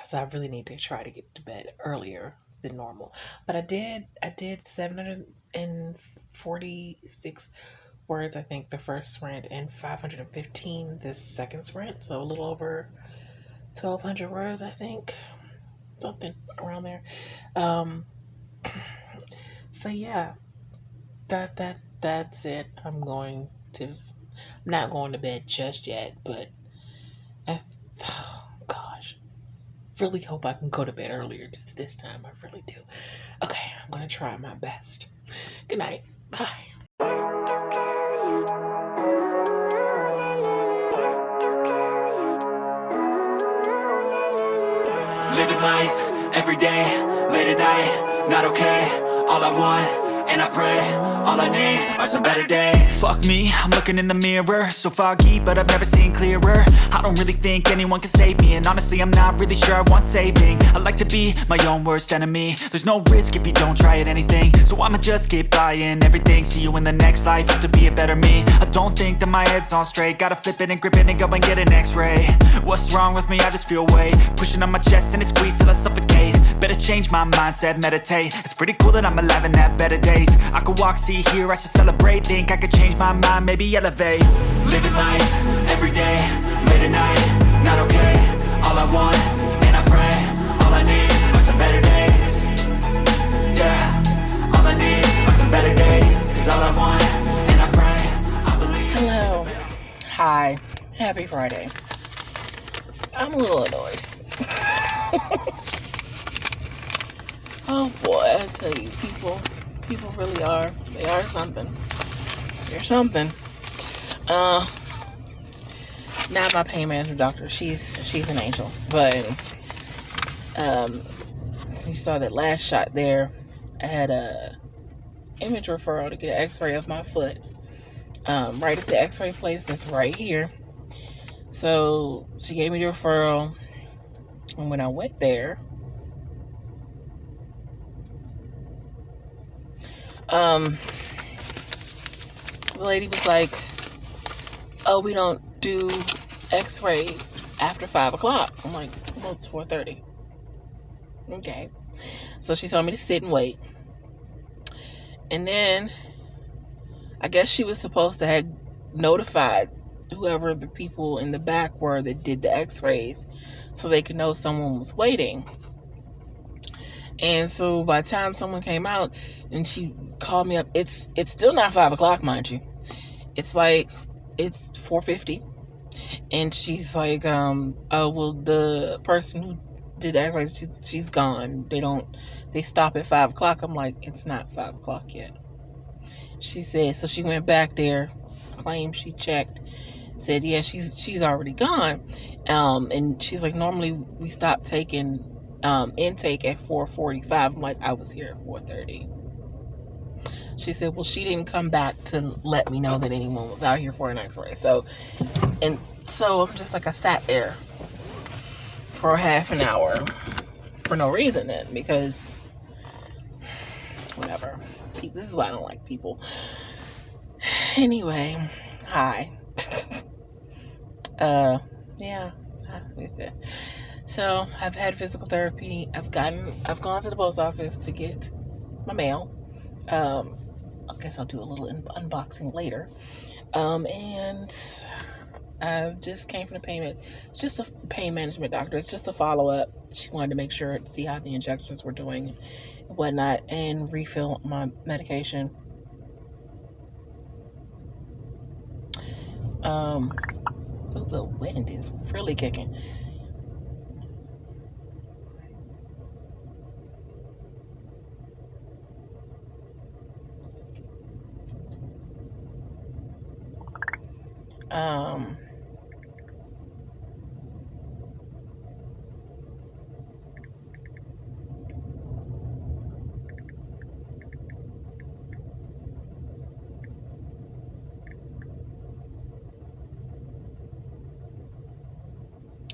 So I really need to try to get to bed earlier than normal. But I did 746 words, I think, the first sprint, and 515 the second sprint. So a little over 1,200 words, I think. Something around there. So yeah, that's it. I'm not going to bed just yet, but gosh, really hope I can go to bed earlier this time. I really do. Okay. I'm going to try my best. Good night. Bye. Living life, every day, late at night, not okay. All I want, and I pray, all I need are some better days. Fuck me, I'm looking in the mirror, so foggy, but I've never seen clearer. I don't really think anyone can save me, and honestly I'm not really sure I want saving. I like to be my own worst enemy. There's no risk if you don't try at anything, so I'ma just keep buying everything. See you in the next life, have to be a better me. I don't think that my head's on straight, gotta flip it and grip it and go and get an x-ray. What's wrong with me? I just feel weight pushing on my chest and it squeezes till I suffocate. Better change my mindset, meditate. It's pretty cool that I'm alive and have better days. I could walk, see, hear, I should celebrate. Think I could change my mind, maybe elevate. Living life, every day, late at night, not okay. All I want, and I pray, all I need are some better days. Yeah, all I need are some better days. Cause all I want, and I pray, I believe. Hello. Hi. Happy Friday. I'm a little annoyed. Oh boy, I tell you, people really are. They are something. They're something. Not my pain management doctor. She's an angel. But you saw that last shot there. I had a image referral to get an X-ray of my foot. Right at the X-ray place that's right here. So she gave me the referral, and when I went there, the lady was like, "Oh, we don't do X-rays after 5 o'clock." I'm like, "Well, it's 4:30." Okay, so she told me to sit and wait, and then I guess she was supposed to have notified whoever the people in the back were that did the X-rays, so they could know someone was waiting. And so by the time someone came out and she called me up, it's still not 5 o'clock, mind you. It's like, it's 4:50. And she's like, oh, well, the person who did the X-rays, she's gone. They stop at 5 o'clock. I'm like, it's not 5 o'clock yet. She said, so she went back there, claimed she checked, said, yeah, she's already gone. And she's like, normally we stop taking intake at 4:45. I'm like, I was here at 4:30. She said, well, she didn't come back to let me know that anyone was out here for an X-ray. So I'm just like, I sat there for half an hour for no reason then, because whatever. This is why I don't like people. Anyway, hi. Yeah. So I've had physical therapy. I've gone to the post office to get my mail. I guess I'll do a little unboxing later. And I just came from the payment. It's just a pain management doctor. It's just a follow-up. She wanted to make sure, see how the injections were doing and whatnot, and refill my medication. The wind is really kicking.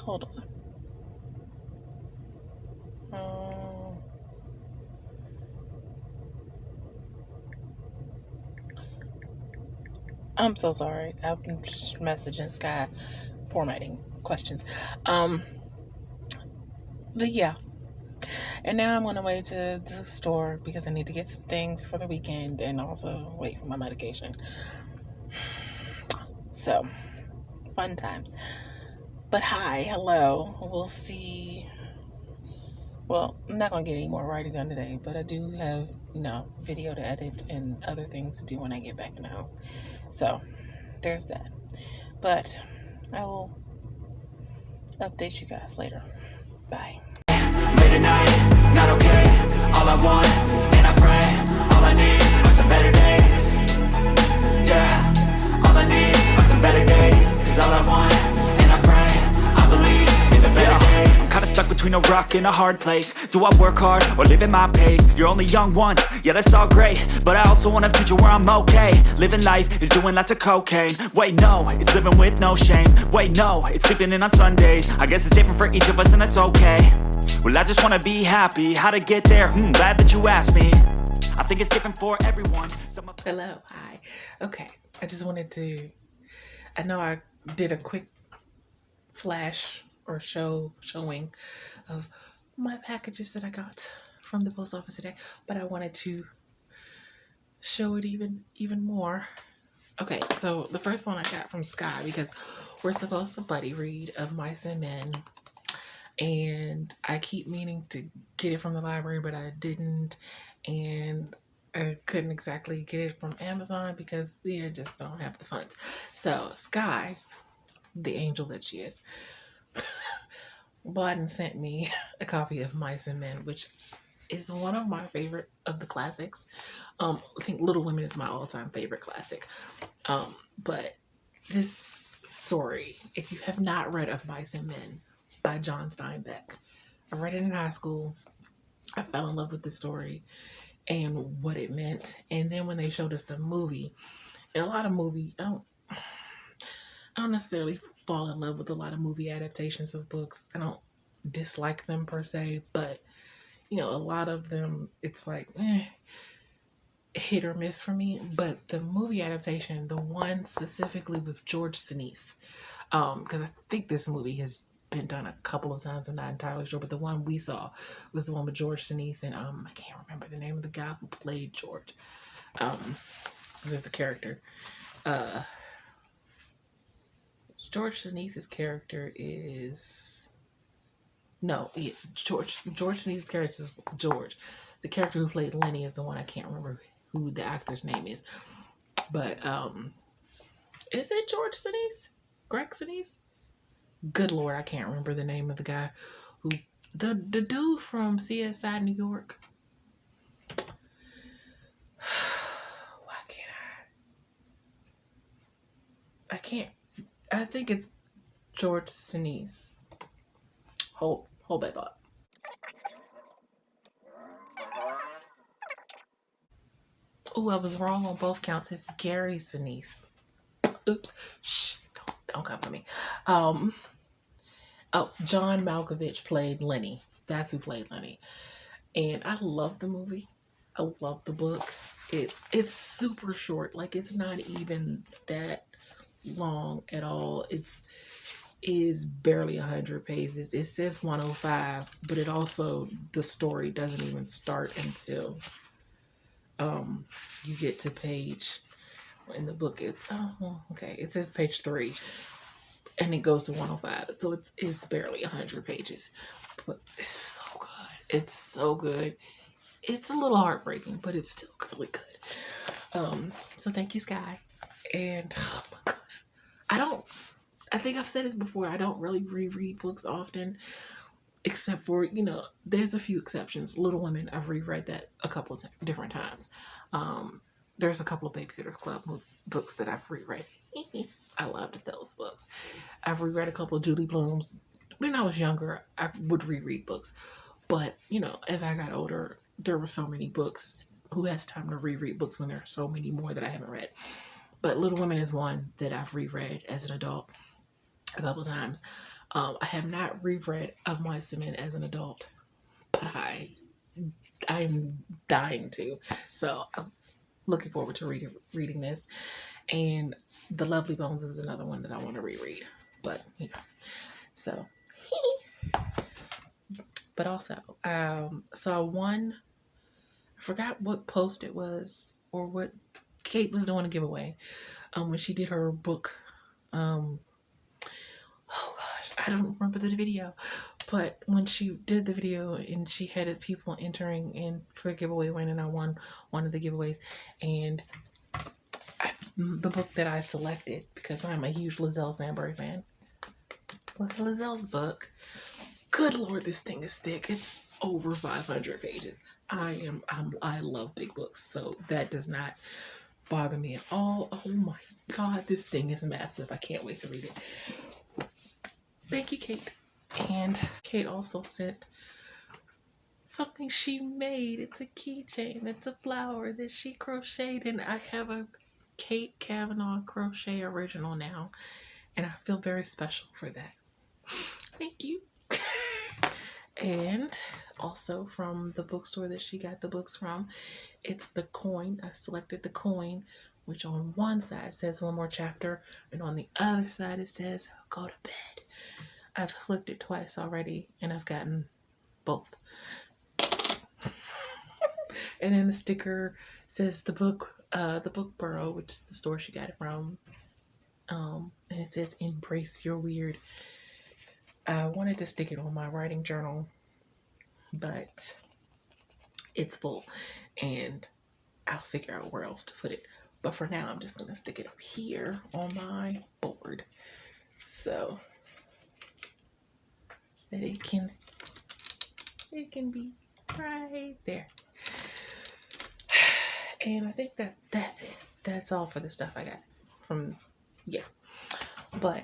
Hold on. I'm so sorry. I've been just messaging Sky, formatting questions. But yeah. And now I'm on the way to the store because I need to get some things for the weekend and also wait for my medication. So, fun times. But hi, hello. We'll see. Well, I'm not going to get any more writing done today, but I do have, video to edit and other things to do when I get back in the house. So, there's that. But I will update you guys later. Bye. Late at night, not okay. All I want, and I pray. a rock in a hard place? Do I work hard or live at my pace? You're only young once, yeah that's all great, but I also want a future where I'm okay. Living life is doing lots of cocaine. Wait no, it's living with no shame. Wait no, it's sleeping in on Sundays. I guess it's different for each of us and that's okay. Well I just wanna be happy, how to get there? Glad that you asked me. I think it's different for everyone. Hello, hi. Okay, I just wanted to, I know I did a quick flash or showing of my packages that I got from the post office today, but I wanted to show it even more. Okay, so the first one I got from Sky, because we're supposed to buddy read Of Mice and Men, and I keep meaning to get it from the library, but I didn't, and I couldn't exactly get it from Amazon because I just don't have the funds. So Sky, the angel that she is, bought and sent me a copy of Mice and Men, which is one of my favorite of the classics. I think Little Women is my all-time favorite classic. But this story, if you have not read Of Mice and Men by John Steinbeck, I read it in high school. I fell in love with the story and what it meant. And then when they showed us the movie, and a lot of I don't necessarily fall in love with a lot of movie adaptations of books. I don't dislike them per se, but a lot of them, it's like hit or miss for me. But the movie adaptation, the one specifically with George Sinise, because I think this movie has been done a couple of times, I'm not entirely sure, but the one we saw was the one with George Sinise and I can't remember the name of the guy who played George. There's a character. George Sinise's character is George Sinise's character is George. The character who played Lenny is the one I can't remember who the actor's name is. But is it George Sinise? Greg Sinise? Good Lord, I can't remember the name of the guy who the dude from CSI New York. Why can't I can't. I think it's George Sinise. Hold that thought. Oh, I was wrong on both counts. It's Gary Sinise. Oops. Shh. Don't come for me. John Malkovich played Lenny. That's who played Lenny. And I love the movie. I love the book. It's super short. Like, it's not even that long at all. It is barely 100 pages. It says 105, but it also, the story doesn't even start until you get to page, in the book it says page 3 and it goes to 105, so it's barely 100 pages, but it's so good. It's so good. It's a little heartbreaking, but it's still really good. So thank you, Sky. And oh my gosh, I think I've said this before, I don't really reread books often, except for, there's a few exceptions. Little Women, I've reread that a couple of different times. There's a couple of Babysitter's Club books that I've reread. I loved those books. I've reread a couple of Julie Blume's. When I was younger, I would reread books. But, as I got older, there were so many books. Who has time to reread books when there are so many more that I haven't read? But Little Women is one that I've reread as an adult a couple of times. I have not reread Of Mice and Men as an adult, but I'm dying to. So I'm looking forward to reading this. And The Lovely Bones is another one that I want to reread. But, so. But also, saw one, I forgot what post it was or what Kate was doing a giveaway when she did her book. Oh gosh, I don't remember the video, but when she did the video and she had people entering in for a giveaway winning, I won one of the giveaways, and the book that I selected, because I'm a huge Lizelle Sambury fan, was Lizelle's book. Good Lord, this thing is thick. It's over 500 pages. I love big books, so that does not bother me at all. Oh my God, this thing is massive. I can't wait to read it. Thank you, Kate. And Kate also sent something she made. It's a keychain. It's a flower that she crocheted, and I have a Kate Kavanaugh crochet original now, and I feel very special for that. Thank you. And also from the bookstore that she got the books from, it's the coin. I selected the coin, which on one side says one more chapter, and on the other side it says go to bed. I've flipped it twice already, and I've gotten both. And then the sticker says the book Burrow, which is the store she got it from. And it says embrace your weird. I wanted to stick it on my writing journal, but it's full, and I'll figure out where else to put it. But for now, I'm just gonna stick it up here on my board, so that it can be right there. And I think that's it. That's all for the stuff I got from, yeah. But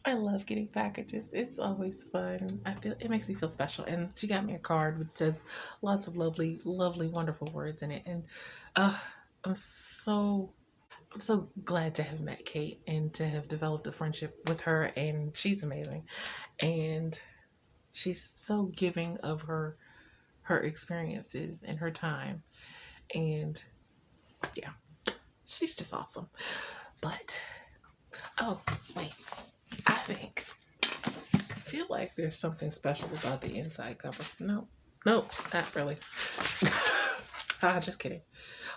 I love getting packages. It's always fun. It makes me feel special. And she got me a card which says lots of lovely, lovely, wonderful words in it. And I'm so glad to have met Kate and to have developed a friendship with her. And she's amazing. And she's so giving of her experiences and her time. And yeah, she's just awesome. But oh wait, I feel like there's something special about the inside cover. No, not really. Just kidding.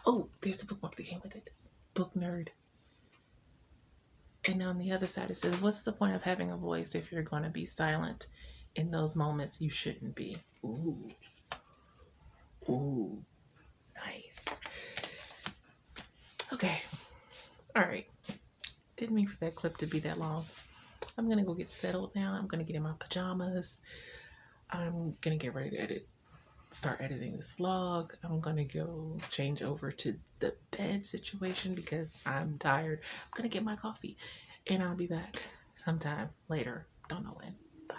Oh, there's a bookmark that came with it. Book nerd. And on the other side it says, what's the point of having a voice if you're going to be silent in those moments you shouldn't be? Ooh, nice. Okay, all right. Didn't mean for that clip to be that long. I'm gonna go get settled now. I'm gonna get in my pajamas. I'm gonna get ready to start editing this vlog. I'm gonna go change over to the bed situation because I'm tired. I'm gonna get my coffee, and I'll be back sometime later. Don't know when. Bye.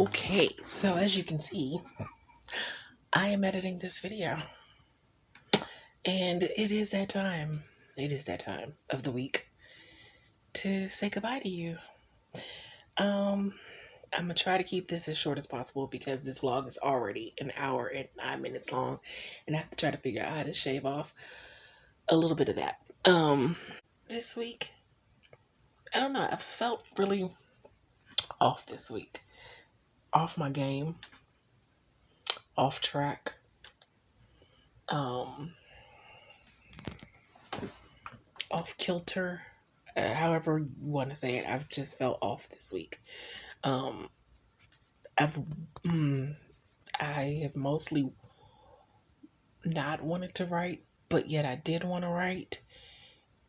Okay, so as you can see, I am editing this video, and it is that time of the week to say goodbye to you. I'm gonna try to keep this as short as possible because this vlog is already an hour and 9 minutes long, and I have to try to figure out how to shave off a little bit of that. This week, I don't know, I felt really off this week. Off my game, off track, off kilter, however you want to say it. I've just felt off this week. I have mostly not wanted to write, but yet I did want to write,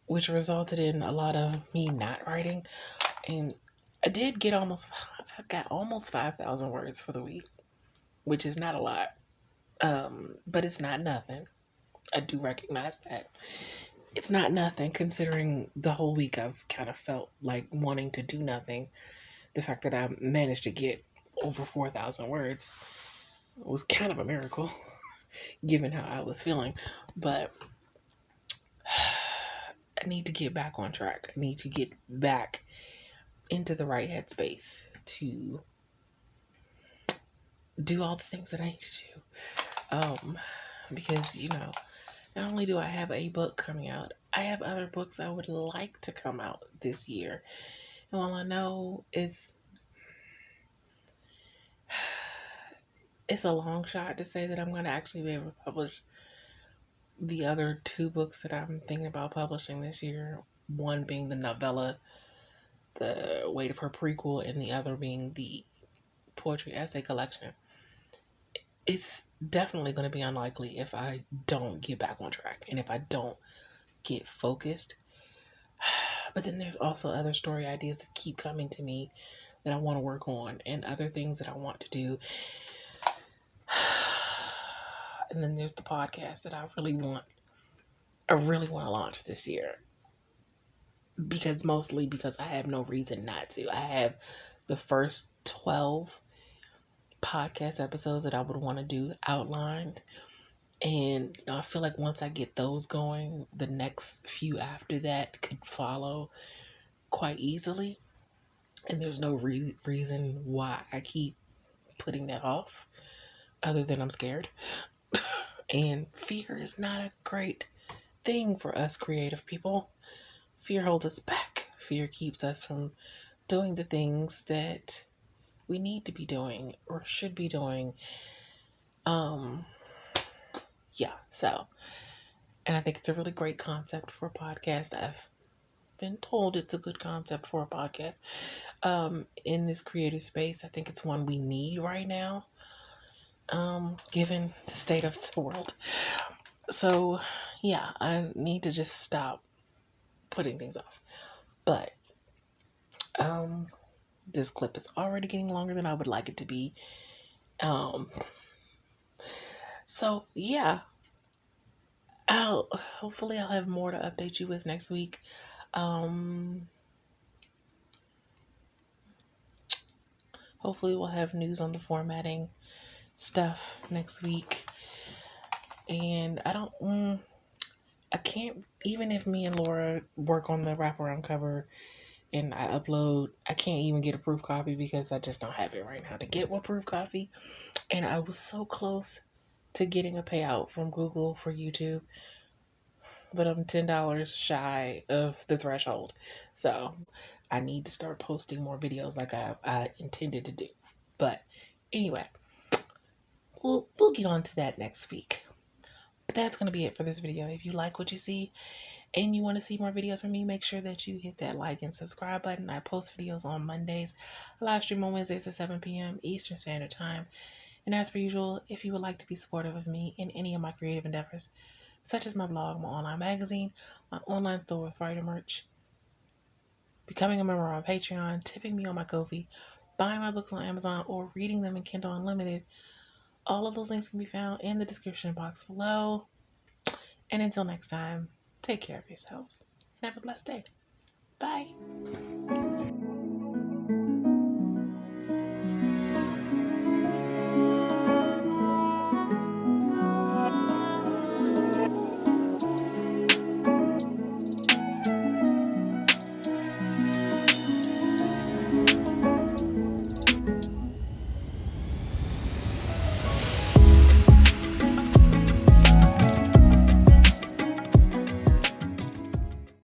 which resulted in a lot of me not writing. And I got almost 5,000 words for the week, which is not a lot, but it's not nothing. I do recognize that. It's not nothing considering the whole week I've kind of felt like wanting to do nothing. The fact that I managed to get over 4,000 words was kind of a miracle, given how I was feeling. But I need to get back on track. I need to get back into the right headspace to do all the things that I need to do. Because, not only do I have a book coming out, I have other books I would like to come out this year. And while I know it's a long shot to say that I'm going to actually be able to publish the other 2 books that I'm thinking about publishing this year, one being the novella, The Weight of Her prequel, and the other being the poetry essay collection. It's definitely going to be unlikely if I don't get back on track and if I don't get focused. But then there's also other story ideas that keep coming to me that I want to work on, and other things that I want to do. And then there's the podcast that I really want to launch this year. Mostly because I have no reason not to. I have the first 12 podcast episodes that I would want to do outlined. And I feel like once I get those going, the next few after that could follow quite easily. And there's no reason why I keep putting that off, other than I'm scared. And fear is not a great thing for us creative people. Fear holds us back. Fear keeps us from doing the things that we need to be doing or should be doing. Yeah, so, and I think it's a really great concept for a podcast. I've been told it's a good concept for a podcast. In this creative space, I think it's one we need right now, given the state of the world. So, yeah, I need to just stop putting things off. But, this clip is already getting longer than I would like it to be. So, yeah. Hopefully I'll have more to update you with next week. Hopefully we'll have news on the formatting stuff next week. And I can't, even if me and Laura work on the wraparound cover and I upload, I can't even get a proof copy because I just don't have it right now to get one proof copy. And I was so close to getting a payout from Google for YouTube, but I'm $10 shy of the threshold. So I need to start posting more videos like I intended to do. But anyway, we'll get on to that next week. But that's going to be it for this video. If you like what you see and you want to see more videos from me, make sure that you hit that like and subscribe button. I post videos on Mondays, live stream on Wednesdays at 7 p.m. Eastern Standard Time. And as per usual, if you would like to be supportive of me in any of my creative endeavors, such as my blog, my online magazine, my online store with writer merch, becoming a member on Patreon, tipping me on my Ko-fi, buying my books on Amazon, or reading them in Kindle Unlimited, all of those links can be found in the description box below. And until next time, take care of yourselves and have a blessed day. Bye.